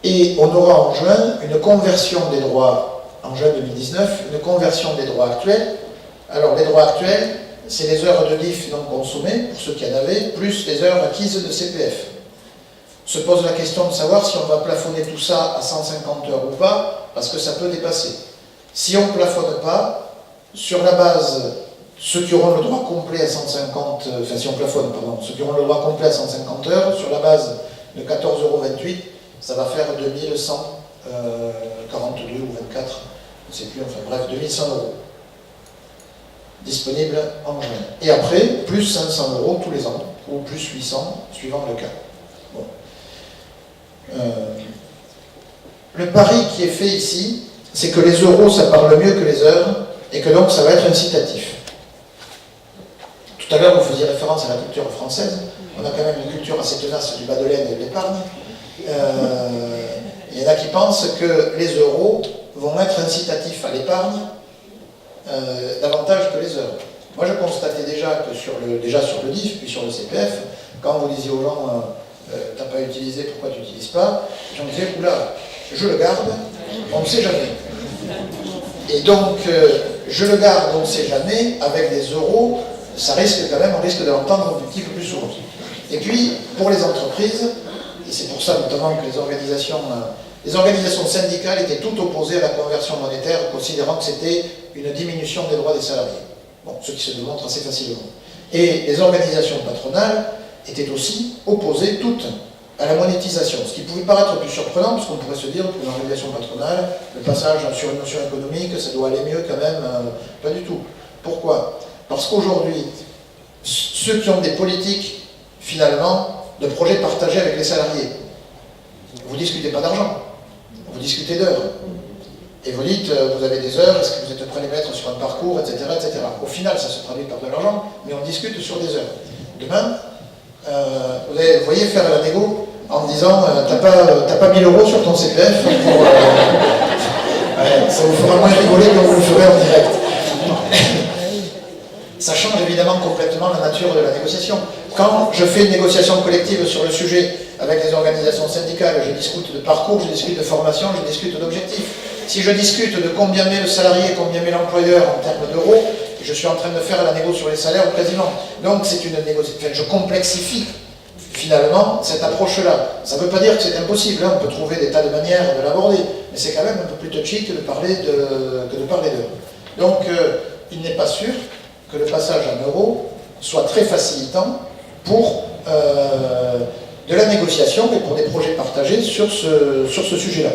Et on aura en juin une conversion des droits, en juin 2019, une conversion des droits actuels. Alors les droits actuels, c'est les heures de DIF non consommées, pour ceux qui en avaient, plus les heures acquises de CPF. Se pose la question de savoir si on va plafonner tout ça à 150 heures ou pas, parce que ça peut dépasser. Si on ne plafonne pas, sur la base, ceux qui auront le droit complet à 150, enfin si on plafonne, pardon, ceux qui auront le droit complet à 150 heures, sur la base de 14,28 €, ça va faire 2142 ou 24, je ne sais plus, enfin bref, 2100 € disponible en juin. Et après, plus 500 € tous les ans, ou plus 800, suivant le cas. Bon. Le pari qui est fait ici, c'est que les euros, ça parle mieux que les heures, et que donc ça va être incitatif. Tout à l'heure, vous faisiez référence à la culture française. On a quand même une culture assez tenace du bas de laine et de l'épargne. Il y en a qui pensent que les euros vont être incitatifs à l'épargne davantage que les heures. Moi, je constatais déjà que sur le DIF, puis sur le CPF, quand vous disiez aux gens t'as pas utilisé, pourquoi tu n'utilises pas, j'en disais, oula, je le garde, on ne sait jamais. Et donc, je le garde, on ne sait jamais, avec des euros, ça risque quand même, on risque de l'entendre un petit peu plus souvent. Et puis, pour les entreprises, et c'est pour ça notamment que les organisations syndicales étaient toutes opposées à la conversion monétaire, considérant que c'était une diminution des droits des salariés. Bon, ce qui se démontre assez facilement. Et les organisations patronales étaient aussi opposées toutes à la monétisation, ce qui pouvait paraître plus surprenant, parce qu'on pourrait se dire pour une organisation patronale, le passage sur une notion économique, ça doit aller mieux quand même, pas du tout. Pourquoi? Parce qu'aujourd'hui, ceux qui ont des politiques, finalement, de projets partagés avec les salariés, vous ne discutez pas d'argent, vous discutez d'heures. Et vous dites, vous avez des heures, est-ce que vous êtes prêt à les mettre sur un parcours, etc., etc. Au final, ça se traduit par de l'argent, mais on discute sur des heures. Demain, vous voyez faire la négo en disant, t'as pas 1000 € sur ton CPF, pour, ça vous fera moins rigoler que vous le ferez en direct. Ça change évidemment complètement la nature de la négociation. Quand je fais une négociation collective sur le sujet avec les organisations syndicales, je discute de parcours, je discute de formation, je discute d'objectifs. Si je discute de combien met le salarié, combien met l'employeur en termes d'euros, je suis en train de faire la négo sur les salaires ou quasiment. Donc c'est une négociation, enfin, je complexifie finalement cette approche-là. Ça ne veut pas dire que c'est impossible, hein. On peut trouver des tas de manières de l'aborder, mais c'est quand même un peu plus touchy que de parler d'heures. Donc il n'est pas sûr que le passage en euros soit très facilitant pour de la négociation et pour des projets partagés sur ce sujet-là.